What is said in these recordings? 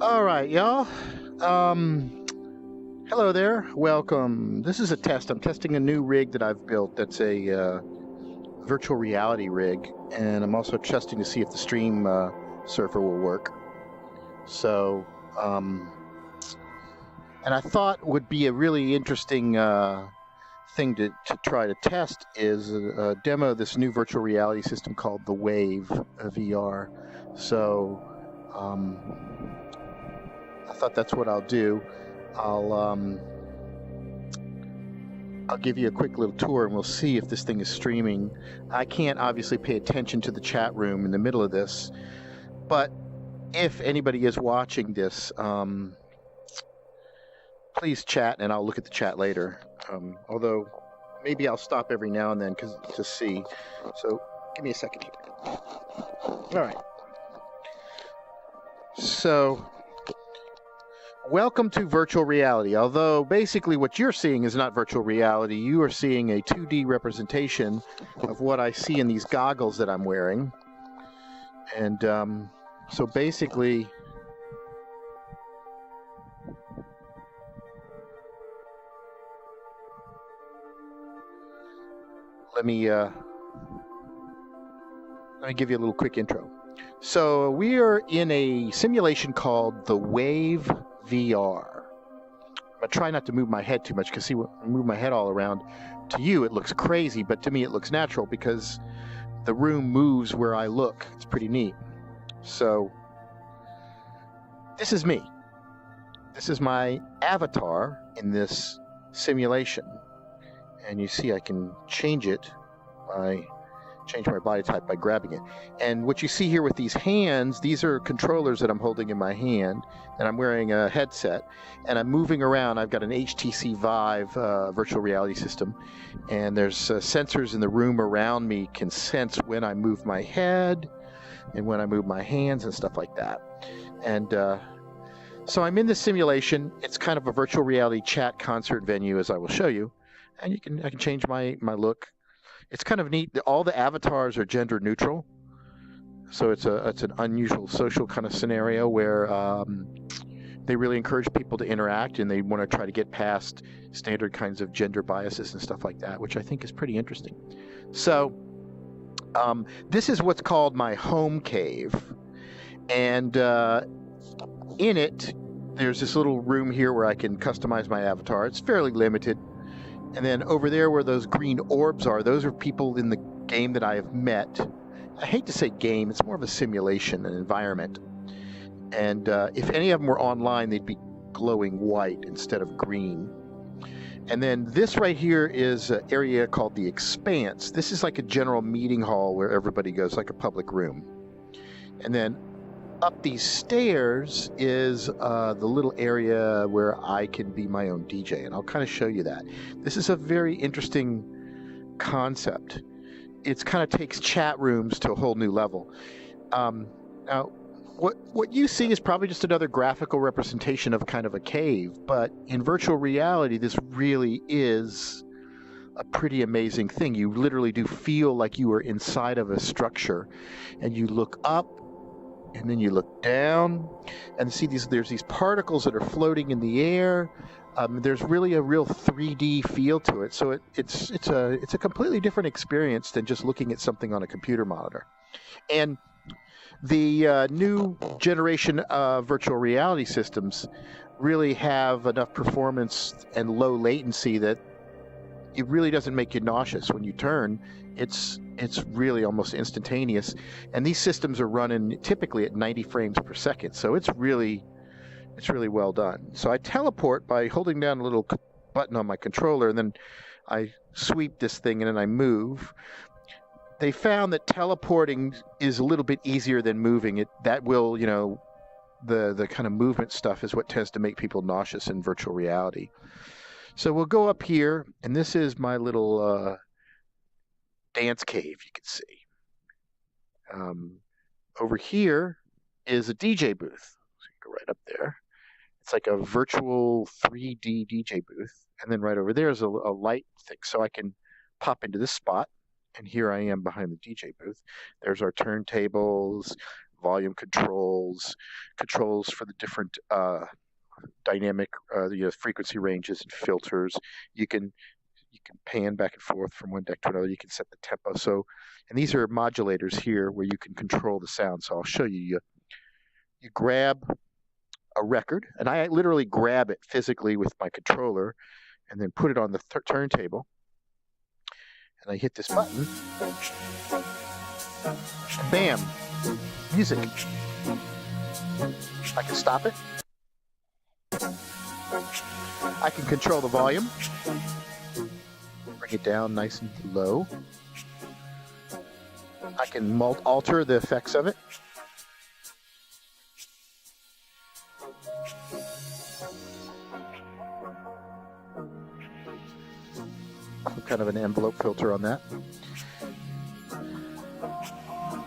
All right, y'all. Hello there. Welcome. This is a test. I'm testing a new rig that I've built that's a virtual reality rig, and I'm also testing to see if the stream surfer will work. So, and I thought would be a really interesting thing to try to test is a demo of this new virtual reality system called TheWaveVR. So, I thought that's what I'll do. I'll give you a quick little tour and we'll see if this thing is streaming. I can't obviously pay attention to the chat room in the middle of this, but if anybody is watching this, please chat and I'll look at the chat later. Although maybe I'll stop every now and then to see. So give me a second here. All right. So welcome to virtual reality. Although basically what you're seeing is not virtual reality. You are seeing a 2D representation of what I see in these goggles that I'm wearing. And so basically, let me give you a little quick intro. So we are in a simulation called TheWaveVR. I try not to move my head too much because see, when I move my head all around, to you it looks crazy, but to me it looks natural because the room moves where I look. It's pretty neat. So this is me. This is my avatar in this simulation. And you see I can change my body type by grabbing it. And what you see here with these hands, these are controllers that I'm holding in my hand, and I'm wearing a headset, and I'm moving around. I've got an HTC Vive virtual reality system, and there's sensors in the room around me can sense when I move my head and when I move my hands and stuff like that. And so I'm in this simulation. It's kind of a virtual reality chat concert venue, as I will show you. And I can change my look. It's kind of neat. All the avatars are gender neutral, so it's an unusual social kind of scenario where they really encourage people to interact and they want to try to get past standard kinds of gender biases and stuff like that, which I think is pretty interesting. So this is what's called my home cave, and in it there's this little room here where I can customize my avatar. It's fairly limited. And then over there where those green orbs are, those are people in the game that I have met. I hate to say game, it's more of a simulation, an environment. And if any of them were online, they'd be glowing white instead of green. And then this right here is an area called the Expanse. This is like a general meeting hall where everybody goes, like a public room. And then up these stairs is the little area where I can be my own DJ, and I'll kind of show you that. This is a very interesting concept. It kind of takes chat rooms to a whole new level. Now, what you see is probably just another graphical representation of kind of a cave, but in virtual reality, this really is a pretty amazing thing. You literally do feel like you are inside of a structure, and you look up, and then you look down and see there's these particles that are floating in the air. There's really a real 3D feel to it. So it's a completely different experience than just looking at something on a computer monitor. And the new generation of virtual reality systems really have enough performance and low latency that it really doesn't make you nauseous when you turn. It's really almost instantaneous, and these systems are running typically at 90 frames per second, so it's really well done. So I teleport by holding down a little button on my controller, and then I sweep this thing and then I move. They found that teleporting is a little bit easier than moving. That will, the kind of movement stuff is what tends to make people nauseous in virtual reality. So we'll go up here, and this is my little dance cave, you can see. Over here is a DJ booth. So you go right up there. It's like a virtual 3D DJ booth. And then right over there is a light thing. So I can pop into this spot, and here I am behind the DJ booth. There's our turntables. volume controls, controls for the different dynamic frequency ranges and filters. You can pan back and forth from one deck to another. You can set the tempo. So, and these are modulators here where you can control the sound. So I'll show you. You grab a record, and I literally grab it physically with my controller, and then put it on the turntable. And I hit this button. Bam! Music. I can stop it. I can control the volume. Bring it down nice and low. I can alter the effects of it. Kind of an envelope filter on that.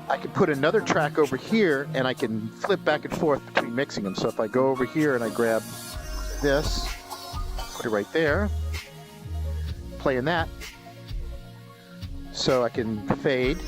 I can put another track over here, and I can flip back and forth between mixing them. So if I go over here and I grab this, put it right there, playing that, so I can fade.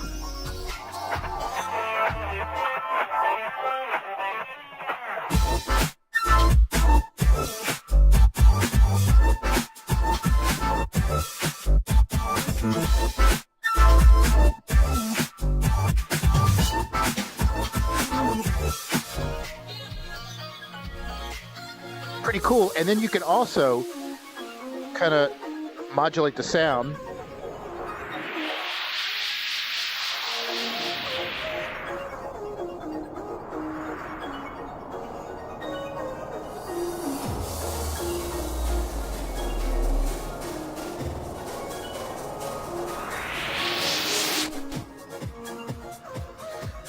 Pretty cool. And then you can also kind of modulate the sound.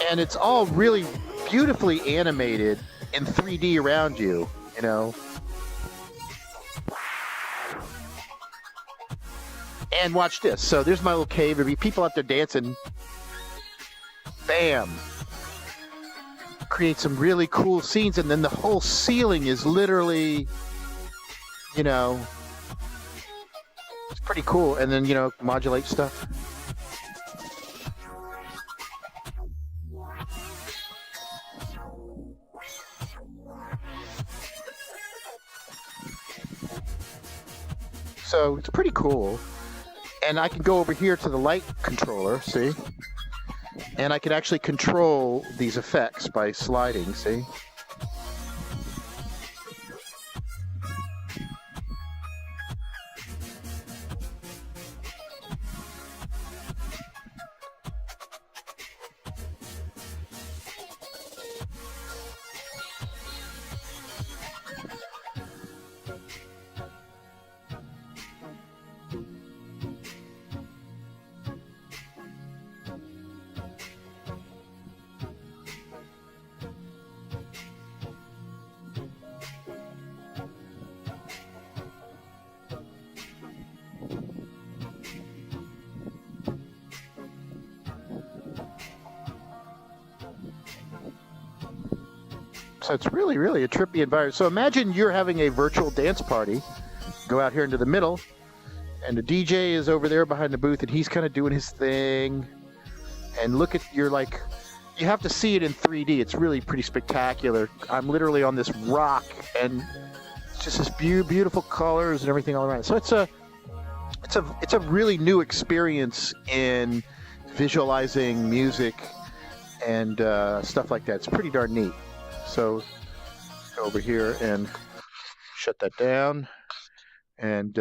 And it's all really beautifully animated in 3D around you, you know. And watch this. So there's my little cave. There'll be people out there dancing. Bam. Create some really cool scenes. And then the whole ceiling is literally, you know, it's pretty cool. And then, you know, modulate stuff. So it's pretty cool. And I can go over here to the light controller, see? And I can actually control these effects by sliding, see? So it's really, really a trippy environment. So imagine you're having a virtual dance party. Go out here into the middle, and the DJ is over there behind the booth, and he's kind of doing his thing. And look at, you're like, you have to see it in 3D. It's really pretty spectacular. I'm literally on this rock, and it's just this beautiful colors and everything all around. So it's a really new experience in visualizing music and stuff like that. It's pretty darn neat. So go over here and shut that down, and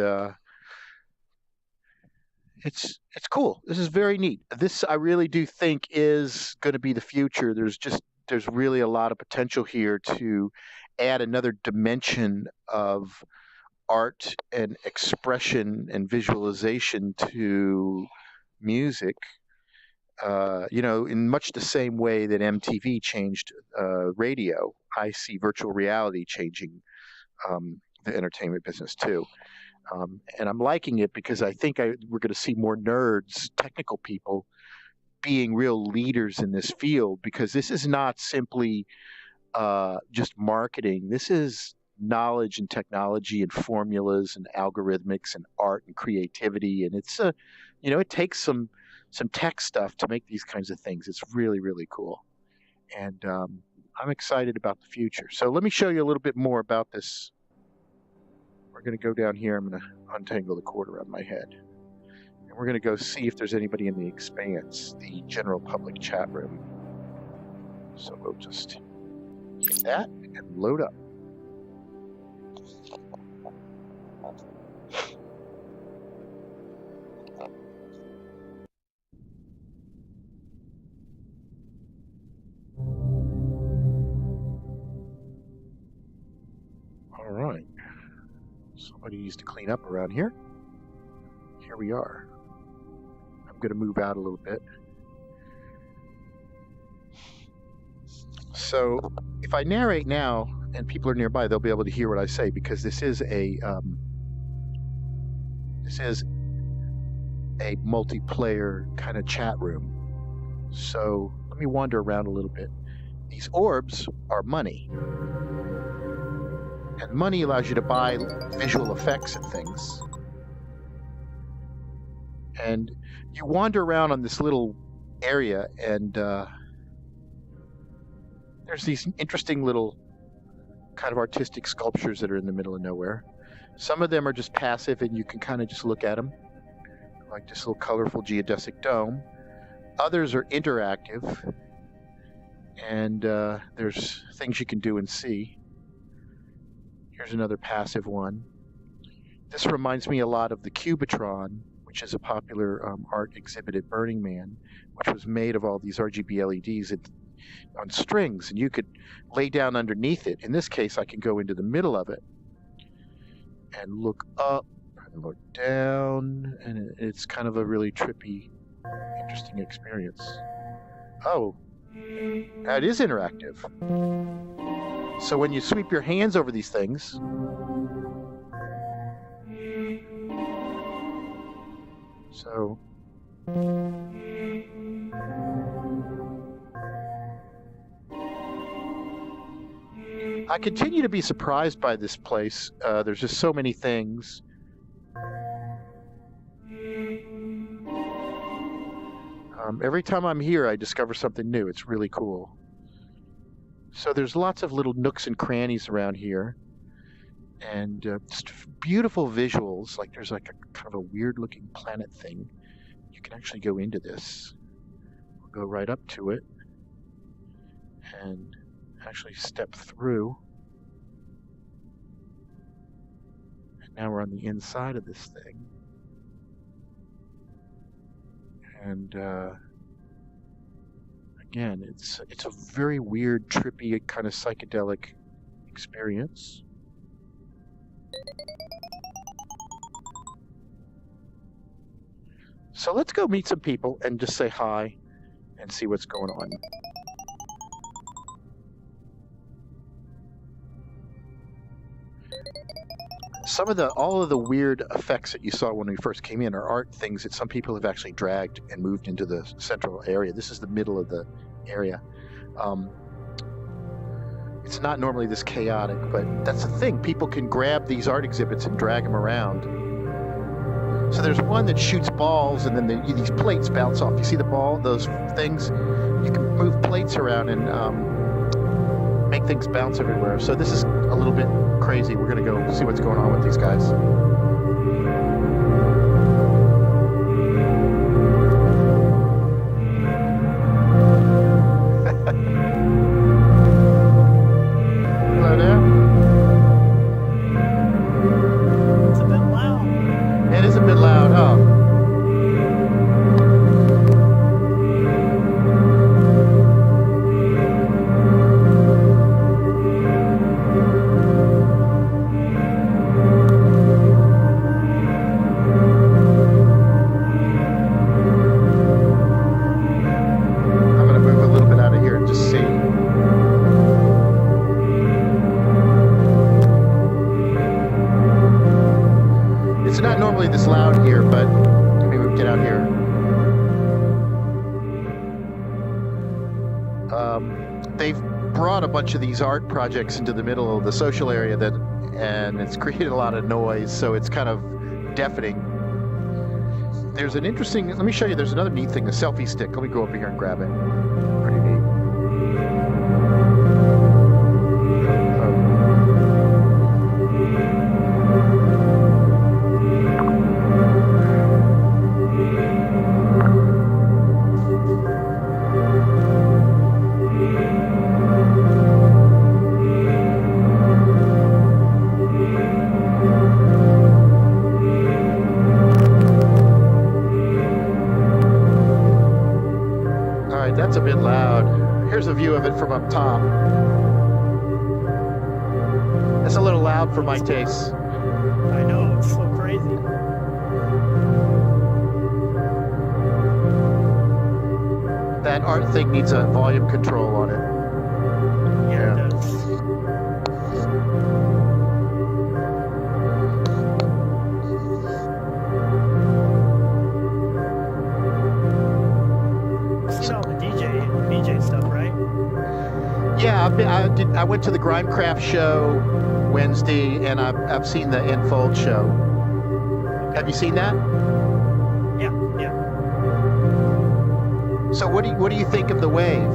it's cool. This is very neat. This, I really do think, is going to be the future. There's really a lot of potential here to add another dimension of art and expression and visualization to music. You know, in much the same way that MTV changed radio, I see virtual reality changing the entertainment business too. And I'm liking it because I think we're going to see more nerds, technical people, being real leaders in this field, because this is not simply just marketing. This is knowledge and technology and formulas and algorithmics and art and creativity. And it's you know, it takes some tech stuff to make these kinds of things. It's really, really cool. And I'm excited about the future. So let me show you a little bit more about this. We're going to go down here. I'm going to untangle the cord around my head. And we're going to go see if there's anybody in the Expanse, the general public chat room. So we'll just hit that and load up. All right. Somebody needs to clean up around here. Here we are. I'm going to move out a little bit. So if I narrate now and people are nearby, they'll be able to hear what I say, because this is a multiplayer kind of chat room. So let me wander around a little bit. These orbs are money. And money allows you to buy visual effects and things. And you wander around on this little area, and there's these interesting little kind of artistic sculptures that are in the middle of nowhere. Some of them are just passive, and you can kind of just look at them, like this little colorful geodesic dome. Others are interactive, and there's things you can do and see. Here's another passive one. This reminds me a lot of the Cubitron, which is a popular art exhibit at Burning Man, which was made of all these RGB LEDs on strings, and you could lay down underneath it. In this case, I can go into the middle of it and look up and look down, and it's kind of a really trippy, interesting experience. Oh, that is interactive. So when you sweep your hands over these things, so I continue to be surprised by this place. There's just so many things. Every time I'm here, I discover something new. It's really cool. So there's lots of little nooks and crannies around here, and just beautiful visuals. Like there's like a kind of a weird-looking planet thing. You can actually go into this. We'll go right up to it and actually step through. And now we're on the inside of this thing. And again, it's a very weird, trippy, kind of psychedelic experience. So let's go meet some people and just say hi and see what's going on. All of the weird effects that you saw when we first came in are art things that some people have actually dragged and moved into the central area. This is the middle of the area. It's not normally this chaotic, but that's the thing. People can grab these art exhibits and drag them around. So there's one that shoots balls, and then these plates bounce off. You see the ball, those things? You can move plates around and make things bounce everywhere. So this is a little bit crazy. We're going to go see what's going on with these guys. Hello there. It's a bit loud. It is a bit loud, huh? This loud here, but maybe we can get out here. They've brought a bunch of these art projects into the middle of the social area, and it's created a lot of noise, so it's kind of deafening. There's an interesting, let me show you, there's another neat thing, a selfie stick. Let me go over here and grab it. Pretty neat. Here's a view of it from up top. It's a little loud for my tastes. I know, it's so crazy. That art thing needs a volume control on it. Yeah, it does. You've seen all the DJ stuff, right? Yeah, I went to the Grimecraft show Wednesday, and I've seen the Enfold show. Have you seen that? Yeah. So what do you think of the Wave?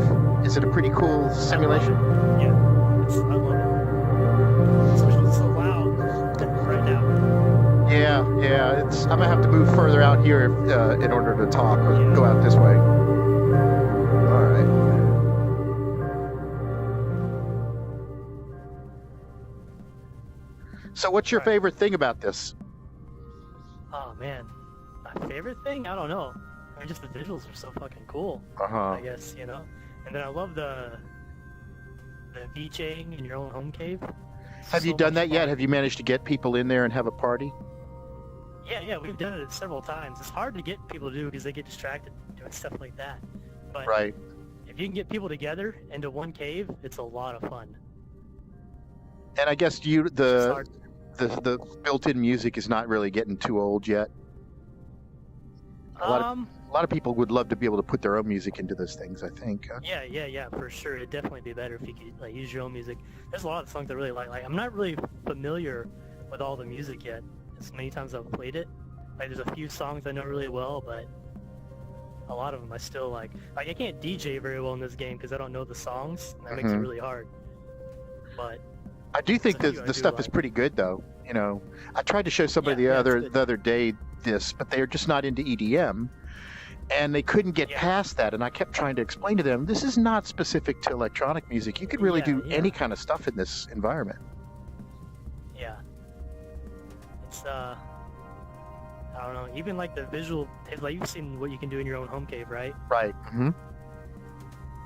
Is it a pretty cool simulation? Yeah, I love it. Especially it's so loud right now. Yeah. I'm gonna have to move further out here in order to talk. Go out this way. All right. So what's your favorite thing about this? Oh man, my favorite thing? I don't know. I mean, just the visuals are so fucking cool. I guess, you know. And then I love the VJing in your own home cave. Have you done that yet? Have you managed to get people in there and have a party? Yeah, we've done it several times. It's hard to get people to do because they get distracted doing stuff like that. But Right. if you can get people together into one cave, it's a lot of fun. And I guess It's just hard. the built-in music is not really getting too old yet. A lot of people would love to be able to put their own music into those things, I think. Yeah, for sure. It'd definitely be better if you could like use your own music. There's a lot of songs I really like. I'm not really familiar with all the music yet. As many times I've played it, like there's a few songs I know really well, but a lot of them I still like I can't DJ very well in this game because I don't know the songs. And that makes it really hard. But I do think there's a that few I the do stuff is like. pretty good, though. You know, I tried to show somebody Yeah, the it's good. other day this, but they're just not into EDM, and they couldn't get Yeah. past that. And I kept trying to explain to them, this is not specific to electronic music. You could really do Yeah. any kind of stuff in this environment. Yeah. It's I don't know, even like the visual like you've seen what you can do in your own home cave, right? Right. Mm-hmm.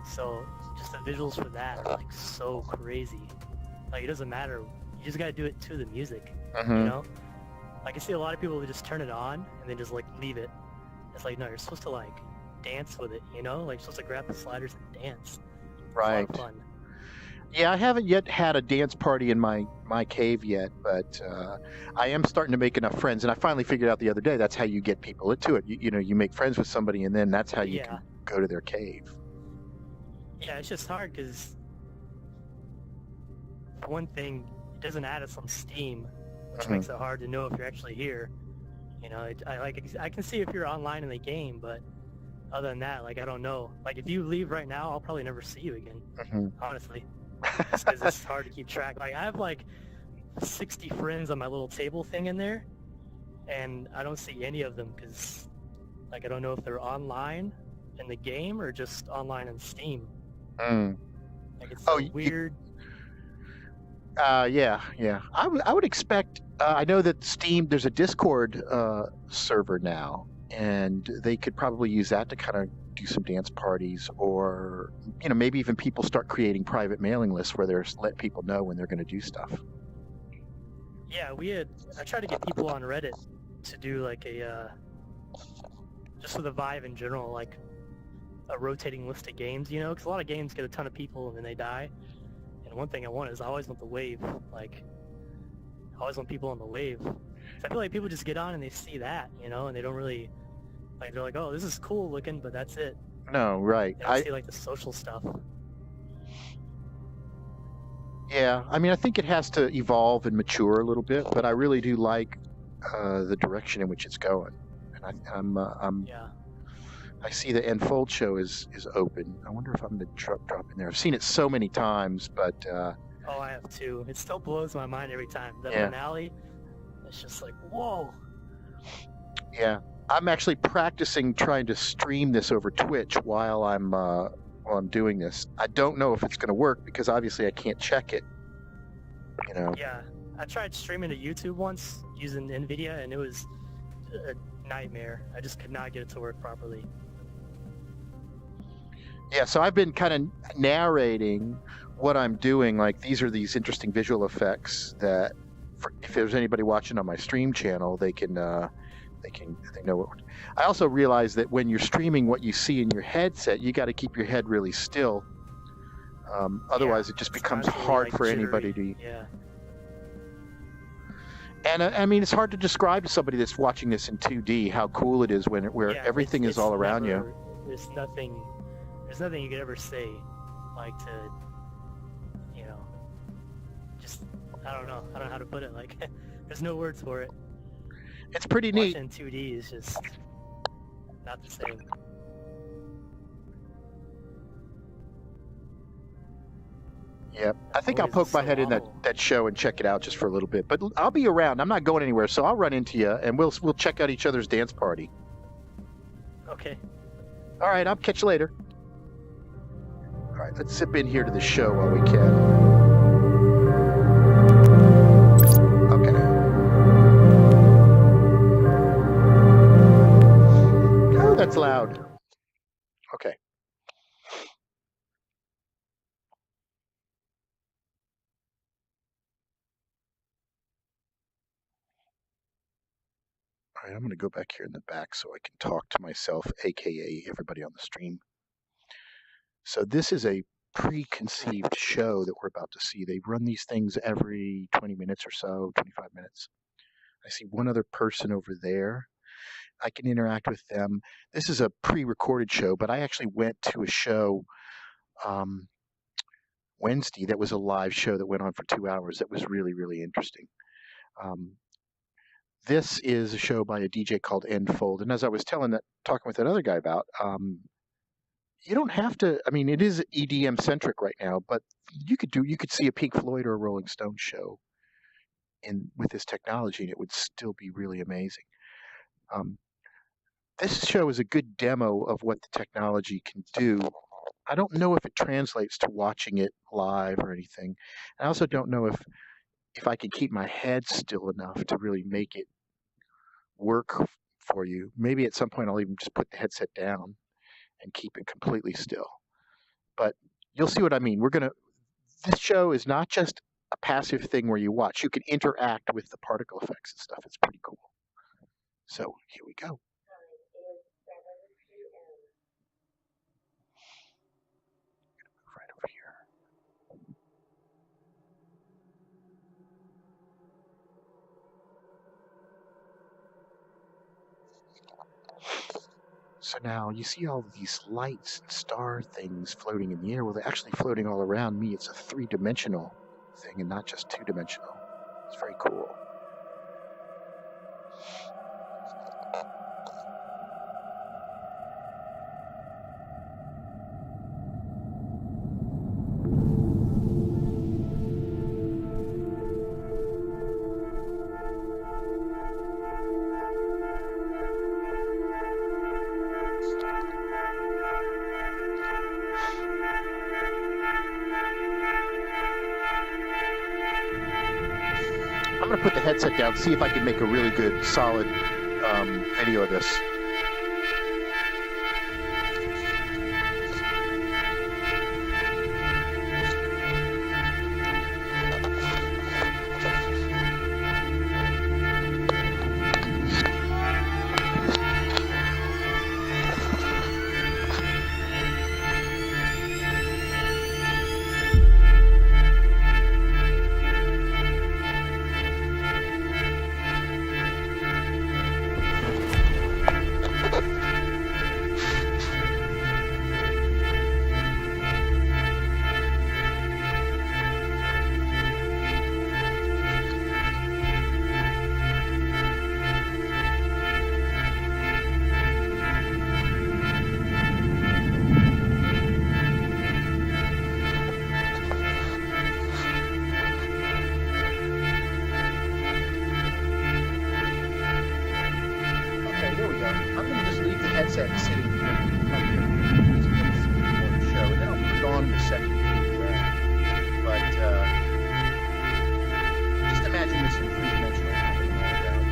So just the visuals for that are like so crazy. Like it doesn't matter. You just gotta do it to the music. Mm-hmm. You know? Like I see a lot of people who just turn it on and then just like leave it. It's like no, you're supposed to like dance with it, you know? Like you're supposed to grab the sliders and dance. It's a lot Right. of fun. Yeah, I haven't yet had a dance party in my cave yet, but I am starting to make enough friends. And I finally figured out the other day that's how you get people into it. You know, you make friends with somebody, and then that's how you can go to their cave. Yeah, it's just hard because for one thing, it doesn't add us on Steam, which makes it hard to know if you're actually here. You know, I can see if you're online in the game, but other than that, like I don't know. Like if you leave right now, I'll probably never see you again. Honestly, just because it's hard to keep track. Like I have like 60 friends on my little table thing in there, and I don't see any of them because like I don't know if they're online in the game or just online in Steam. Like it's so weird. Yeah. I would expect. I know that Steam. There's a Discord server now, and they could probably use that to kind of do some dance parties, or you know, maybe even people start creating private mailing lists where they're let people know when they're going to do stuff. Yeah, I tried to get people on Reddit to do like a just for the Vive in general, like a rotating list of games, you know, because a lot of games get a ton of people and then they die. And one thing I want is I always want the wave, like I always want people on the wave. So I feel like people just get on and they see that, you know, and they don't really like they're like, oh, this is cool looking, but that's it. No, right. They don't see like the social stuff. Yeah, I mean, I think it has to evolve and mature a little bit, but I really do like the direction in which it's going. And I see the Enfold show is open. I wonder if I'm going to drop in there. I've seen it so many times, but oh, I have too. It still blows my mind every time. The finale, it's just like, whoa. Yeah, I'm actually practicing trying to stream this over Twitch while I'm doing this. I don't know if it's going to work because obviously I can't check it. You know. Yeah, I tried streaming to YouTube once using NVIDIA, and it was a nightmare. I just could not get it to work properly. Yeah, so I've been kind of narrating what I'm doing. Like, these are these interesting visual effects that, if there's anybody watching on my stream channel, they know what. I also realize that when you're streaming what you see in your headset, you got to keep your head really still. Otherwise, it just becomes hard for anybody to. Yeah. And I mean, it's hard to describe to somebody that's watching this in 2D how cool it is where everything is all around you. There's nothing you could ever say, like, to, you know, just, I don't know how to put it. Like, there's no words for it. It's pretty neat. Watching 2D is just not the same. Yeah, I think I'll poke my head in that show and check it out just for a little bit. But I'll be around. I'm not going anywhere, so I'll run into you, and we'll check out each other's dance party. Okay. All right, I'll catch you later. All right, let's zip in here to the show while we can. Okay. Oh, that's loud. Okay. All right, I'm going to go back here in the back so I can talk to myself, aka everybody on the stream. So this is a preconceived show that we're about to see. They run these things every 20 minutes or so, 25 minutes. I see one other person over there. I can interact with them. This is a pre-recorded show, but I actually went to a show Wednesday that was a live show that went on for 2 hours. That was really, really interesting. This is a show by a DJ called Enfold, and as I was talking with that other guy about, you don't have to. I mean, it is EDM centric right now, but you could see a Pink Floyd or a Rolling Stones show with this technology, and it would still be really amazing. This show is a good demo of what the technology can do. I don't know if it translates to watching it live or anything. I also don't know if I can keep my head still enough to really make it work for you. Maybe at some point I'll even just put the headset down and keep it completely still. But you'll see what I mean. This show is not just a passive thing where you watch. You can interact with the particle effects and stuff. It's pretty cool. So here we go. Right over here. So now you see all of these lights and star things floating in the air. Well, they're actually floating all around me. It's a 3-dimensional thing and not just 2-dimensional. It's very cool. I'm going to put the headset down, see if I can make a really good, solid video of this. headset sitting right here. For the show, and then I'll put it on in a second. But just imagine this in three-dimensional happening all around.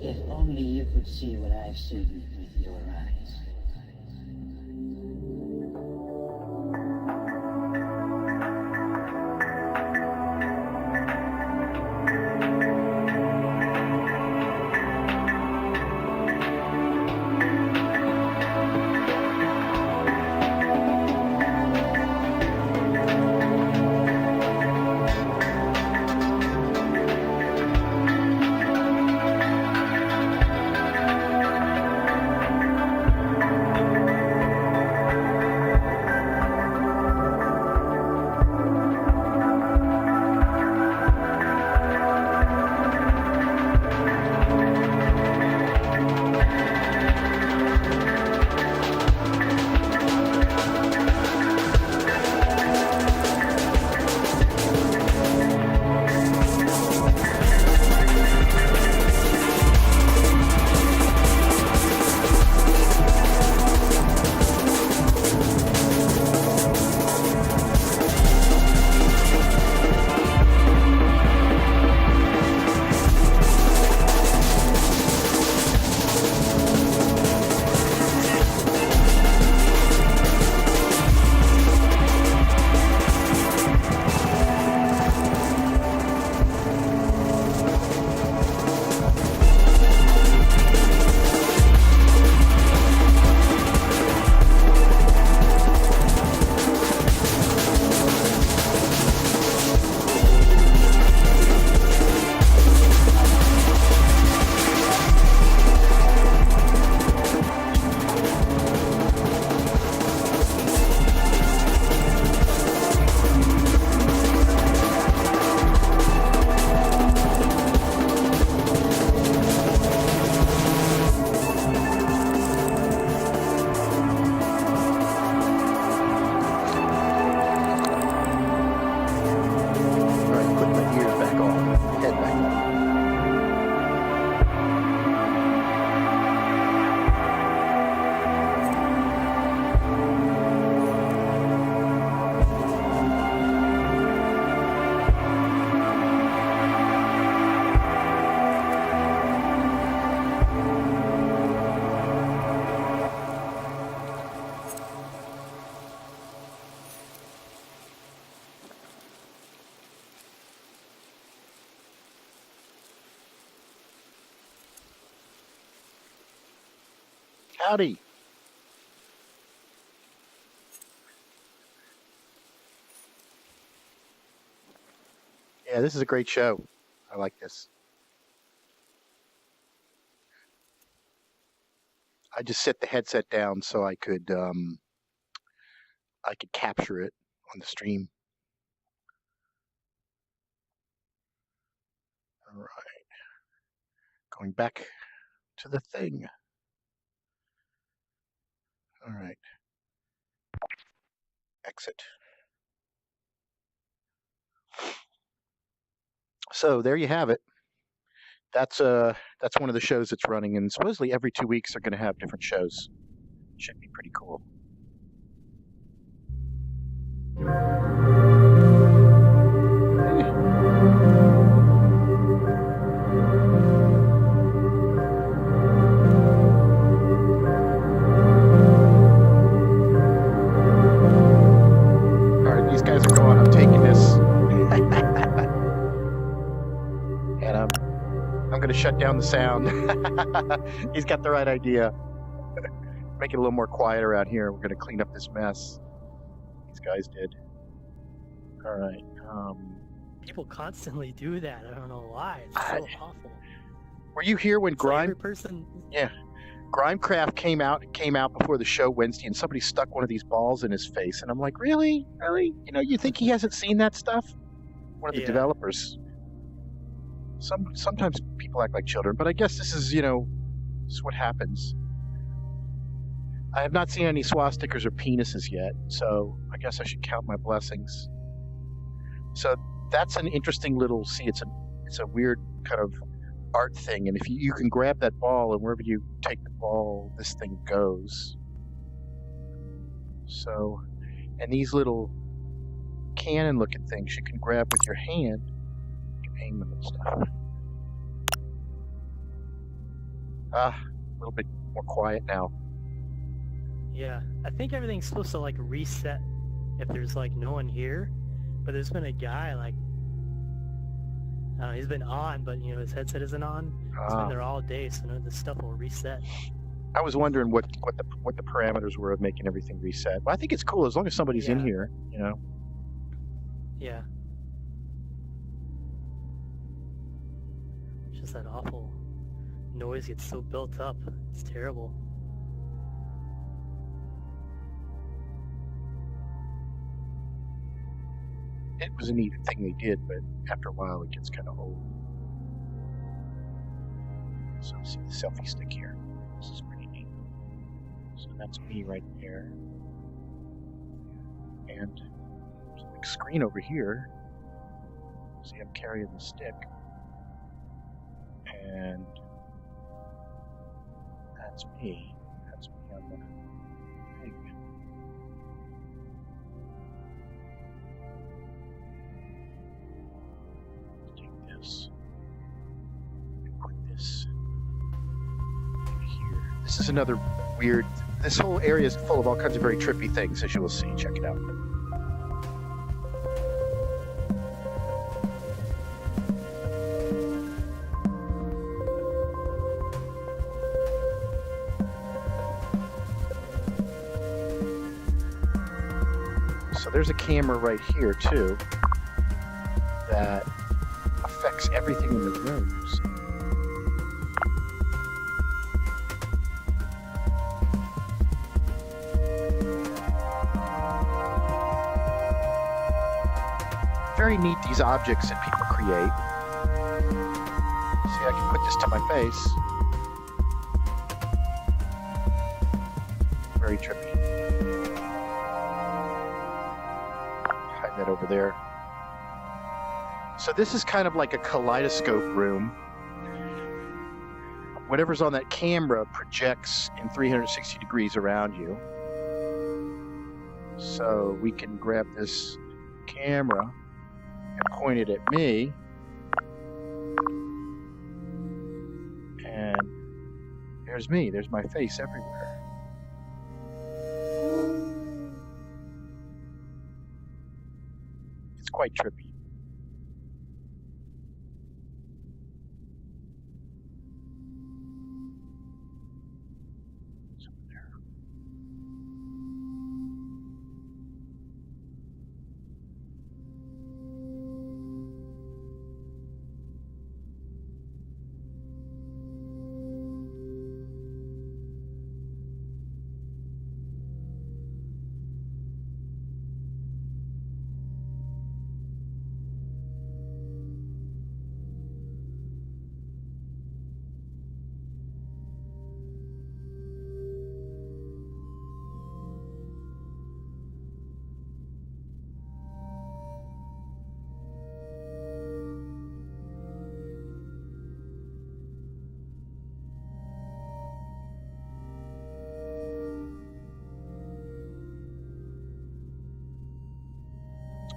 If only you could see what I've seen with your eyes. Howdy. Yeah, this is a great show. I like this. I just set the headset down so I could capture it on the stream. All right. Going back to the thing. All right. Exit. So there you have it. That's one of the shows that's running, and supposedly every 2 weeks they're going to have different shows. Should be pretty cool. All right, these guys are going. I'm taking this, and I'm going to shut down the sound. He's got the right idea. Make it a little more quiet around here. We're going to clean up this mess. These guys did. All right. People constantly do that. I don't know why. It's so awful. Were you here when It's like every person. Yeah, Grimecraft came out before the show Wednesday, and somebody stuck one of these balls in his face, and I'm like, really? You know, you think he hasn't seen that stuff? One of the developers. Sometimes people act like children, but I guess this is what happens. I have not seen any swastikas or penises yet, so I guess I should count my blessings. So that's an interesting little. See, it's a weird kind of art thing, and if you can grab that ball, and wherever you take the ball, this thing goes. So, and these little cannon-looking things you can grab with your hand. You can aim them and stuff. A little bit more quiet now. Yeah, I think everything's supposed to like reset if there's like no one here, but there's been a guy like, I don't know, he's been on, but his headset isn't on. He's been there all day, so none of this stuff will reset. I was wondering what the parameters were of making everything reset. But I think it's cool as long as somebody's in here, Yeah. It's just that awful noise gets so built up. It's terrible. It was a neat thing they did, but after a while it gets kind of old. So see the selfie stick here. This is pretty neat. So that's me right there. And there's a big screen over here. See, I'm carrying the stick. And that's me. That's me on the thing. Put this in here. This is another weird. This whole area is full of all kinds of very trippy things, as you will see. Check it out. So there's a camera right here too that affects everything in the room. So. Very neat, these objects that people create. See, I can put this to my face. Very trippy. Hide that over there. So this is kind of like a kaleidoscope room. Whatever's on that camera projects in 360 degrees around you. So we can grab this camera and point it at me. And there's me. There's my face everywhere. It's quite trippy.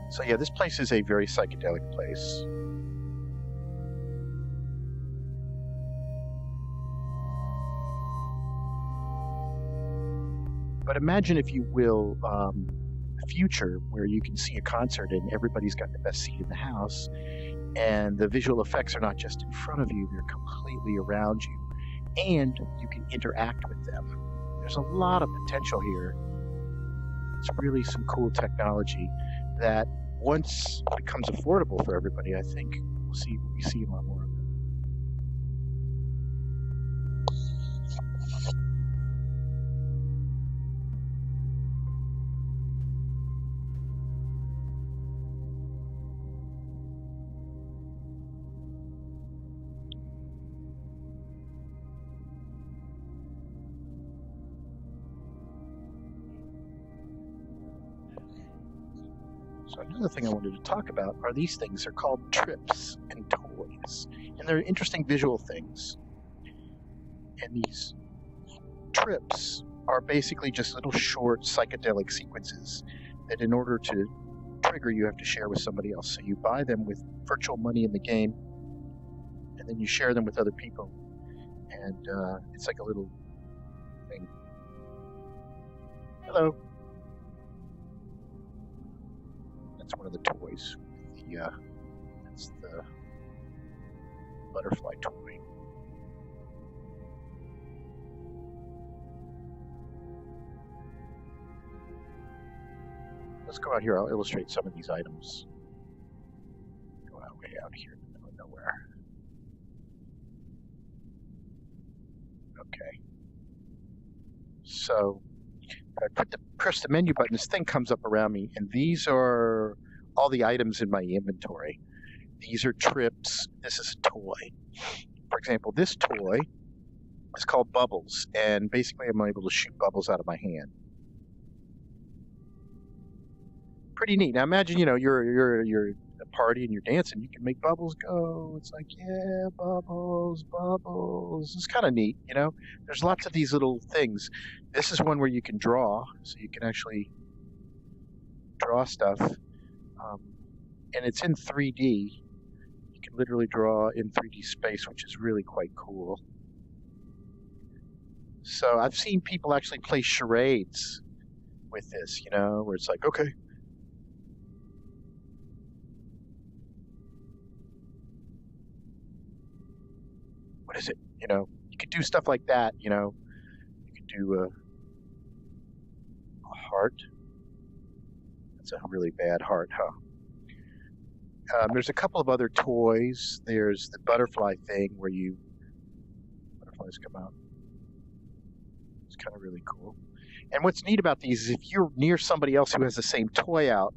So yeah, this place is a very psychedelic place. But imagine, if you will, a future where you can see a concert and everybody's got the best seat in the house, and the visual effects are not just in front of you, they're completely around you, and you can interact with them. There's a lot of potential here. It's really some cool technology that, once it becomes affordable for everybody, I think we'll see a lot more of it. So another thing I wanted to talk about are these things. They're called trips and toys, and they're interesting visual things. And these trips are basically just little short psychedelic sequences that, in order to trigger, you have to share with somebody else. So you buy them with virtual money in the game, and then you share them with other people, and it's like a little thing. Hello. That's one of the toys. That's the butterfly toy. Let's go out here. I'll illustrate some of these items. Go out way out here in the middle of nowhere. Okay. So I press the menu button, this thing comes up around me, and these are all the items in my inventory. These are trips. This is a toy. For example, this toy is called Bubbles, and basically I'm able to shoot bubbles out of my hand. Pretty neat. Now imagine, you're at a party and you're dancing. You can make bubbles go. It's like, yeah, bubbles, bubbles. It's kind of neat, There's lots of these little things. This is one where you can draw, so you can actually draw stuff. And it's in 3D. You can literally draw in 3D space, which is really quite cool. So I've seen people actually play charades with this, where it's like, okay, what is it? You could do stuff like that, You could do a heart. That's a really bad heart, huh? There's a couple of other toys. There's the butterfly thing where butterflies come out. It's kind of really cool. And what's neat about these is, if you're near somebody else who has the same toy out,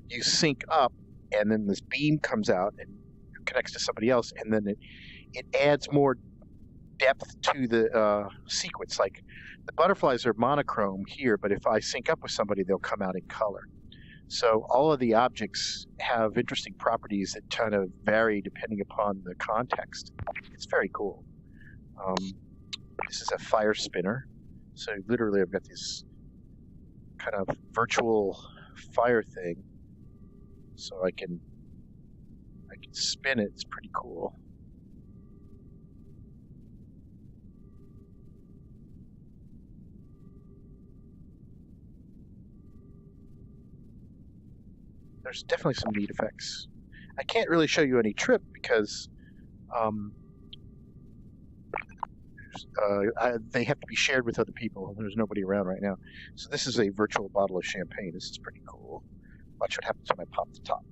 you sync up, and then this beam comes out and connects to somebody else, and then it adds more depth to the sequence. Like, the butterflies are monochrome here, but if I sync up with somebody, they'll come out in color. So all of the objects have interesting properties that kind of vary depending upon the context. It's very cool. This is a fire spinner. So literally I've got this kind of virtual fire thing. So I can spin it. It's pretty cool. There's definitely some neat effects. I can't really show you any trip because they have to be shared with other people, and there's nobody around right now. So this is a virtual bottle of champagne. This is pretty cool. Watch what happens when I pop the top.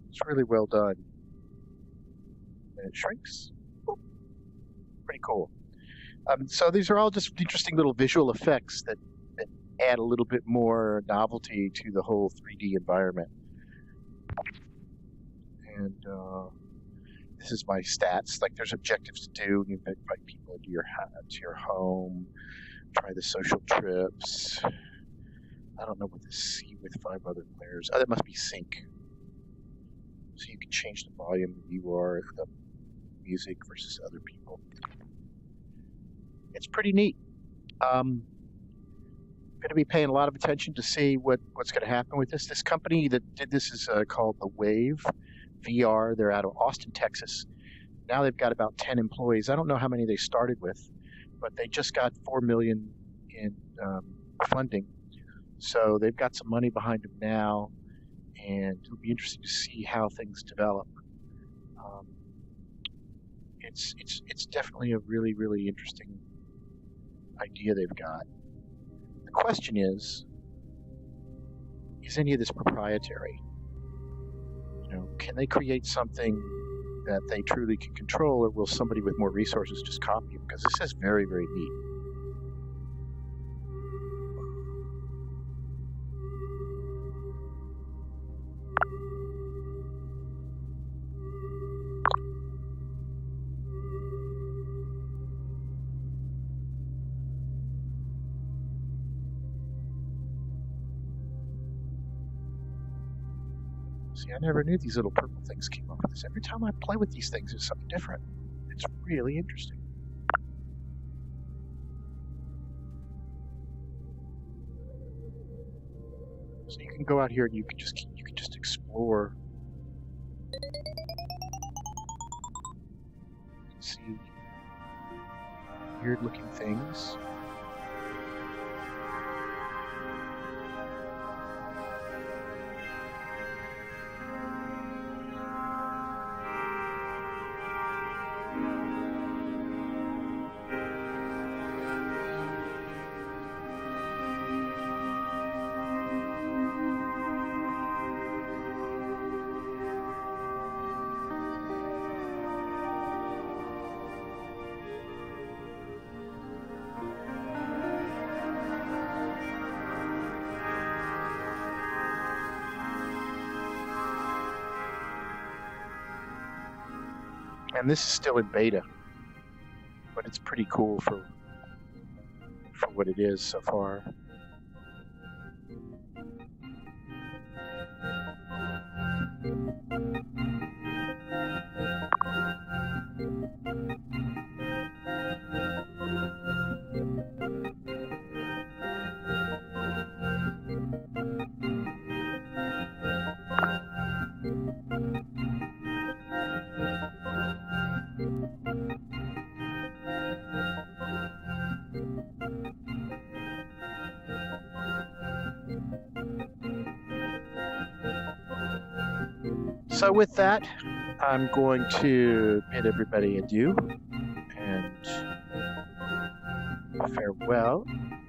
It's really well done. And it shrinks. Pretty cool. So these are all just interesting little visual effects that add a little bit more novelty to the whole 3D environment. And this is my stats. Like, there's objectives to do. You invite people into your home. Try the social trips. I don't know what this C with 5 other players. Oh, that must be sync. So you can change the volume you are, the music versus other people. it's pretty neat. Going to be paying a lot of attention to see what's going to happen with this. This company that did this is called TheWaveVR. They're out of Austin, Texas. Now they've got about 10 employees. I don't know how many they started with, but they just got $4 million in funding. So they've got some money behind them now, and it'll be interesting to see how things develop. It's definitely a really, really interesting idea they've got. The question is any of this proprietary? Can they create something that they truly can control, or will somebody with more resources just copy it? Because this is very, very neat. See, I never knew these little purple things came up with this. Every time I play with these things, there's something different. It's really interesting. So you can go out here and you can just explore. See weird-looking things. And this is still in beta, but it's pretty cool for what it is so far. So with that, I'm going to bid everybody adieu and farewell,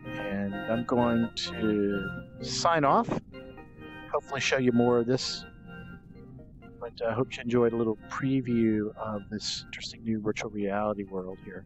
and I'm going to sign off. Hopefully show you more of this, but I hope you enjoyed a little preview of this interesting new virtual reality world here.